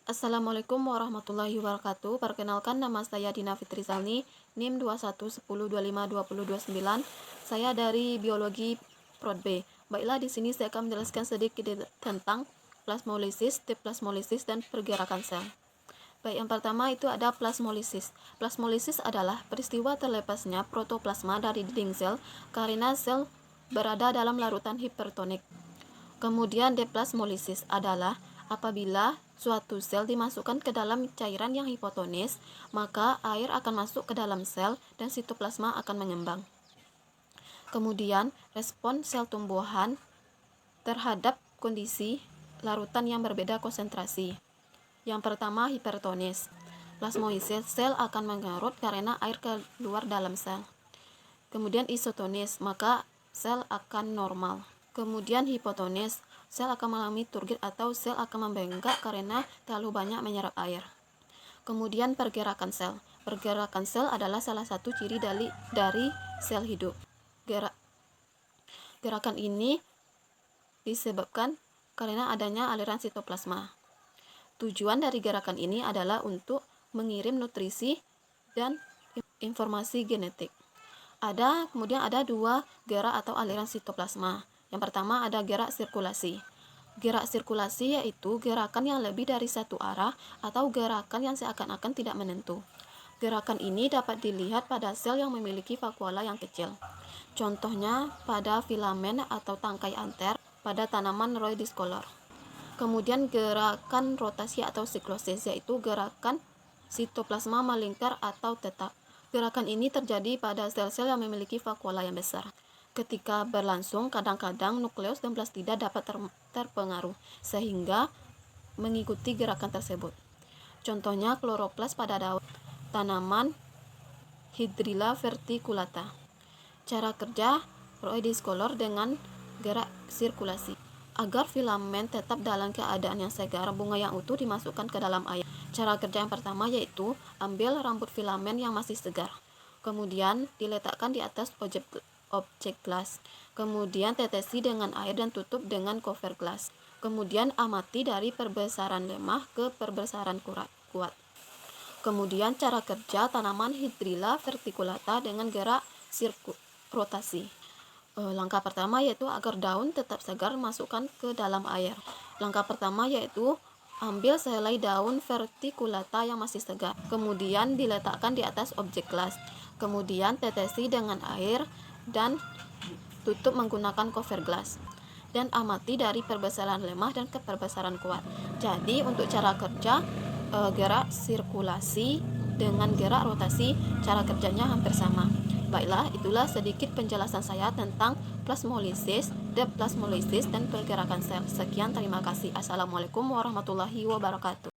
Assalamualaikum warahmatullahi wabarakatuh. Perkenalkan, nama saya Dina Fitri Zalni, NIM 2110252029. Saya dari Biologi Prod B. Baiklah, di sini saya akan menjelaskan sedikit tentang plasmolisis, deplasmolisis, dan pergerakan sel. Baik, yang pertama itu ada plasmolisis. Plasmolisis adalah peristiwa terlepasnya protoplasma dari dinding sel karena sel berada dalam larutan hipertonik. Kemudian deplasmolisis adalah apabila suatu sel dimasukkan ke dalam cairan yang hipotonis, maka air akan masuk ke dalam sel dan sitoplasma akan mengembang. Kemudian respon sel tumbuhan terhadap kondisi larutan yang berbeda konsentrasi. Yang pertama, hipertonis. Plasmolisis, sel akan mengerut karena air keluar dalam sel. Kemudian isotonis, maka sel akan normal. Kemudian hipotonis, sel akan mengalami turgid atau sel akan membengkak karena terlalu banyak menyerap air. Kemudian pergerakan sel. Pergerakan sel adalah salah satu ciri dari sel hidup. Gerakan ini disebabkan karena adanya aliran sitoplasma. Tujuan dari gerakan ini adalah untuk mengirim nutrisi dan informasi genetik. Kemudian ada dua gerak atau aliran sitoplasma. Yang pertama ada gerak sirkulasi. Gerak sirkulasi yaitu gerakan yang lebih dari satu arah atau gerakan yang seakan-akan tidak menentu. Gerakan ini dapat dilihat pada sel yang memiliki vakuola yang kecil. Contohnya pada filamen atau tangkai anter pada tanaman Rhoeidiscolor. Kemudian gerakan rotasi atau siklosis yaitu gerakan sitoplasma melingkar atau tetap. Gerakan ini terjadi pada sel-sel yang memiliki vakuola yang besar. Ketika berlangsung, kadang-kadang nukleus dan plastida dapat terpengaruh, sehingga mengikuti gerakan tersebut. Contohnya kloroplas pada daun tanaman Hydrilla verticulata. Cara kerja Rhoeidiscolor dengan gerak sirkulasi. Agar filamen tetap dalam keadaan yang segar, bunga yang utuh dimasukkan ke dalam air. Cara kerja yang pertama yaitu ambil rambut filamen yang masih segar. Kemudian diletakkan di atas objek gelas. Kemudian tetesi dengan air dan tutup dengan cover gelas. Kemudian amati dari perbesaran lemah ke perbesaran kuat. Kemudian cara kerja tanaman Hydrilla verticulata dengan gerak rotasi. Langkah pertama yaitu agar daun tetap segar, masukkan ke dalam air. Langkah pertama yaitu ambil sehelai daun verticulata yang masih segar. Kemudian diletakkan di atas objek gelas. Kemudian tetesi dengan air dan tutup menggunakan cover gelas. Dan amati dari perbesaran lemah dan ke perbesaran kuat. Jadi untuk cara kerja gerak sirkulasi dengan gerak rotasi, cara kerjanya hampir sama. Baiklah, itulah sedikit penjelasan saya tentang plasmolisis, deplasmolisis, dan pergerakan sel. Sekian, terima kasih. Assalamualaikum warahmatullahi wabarakatuh.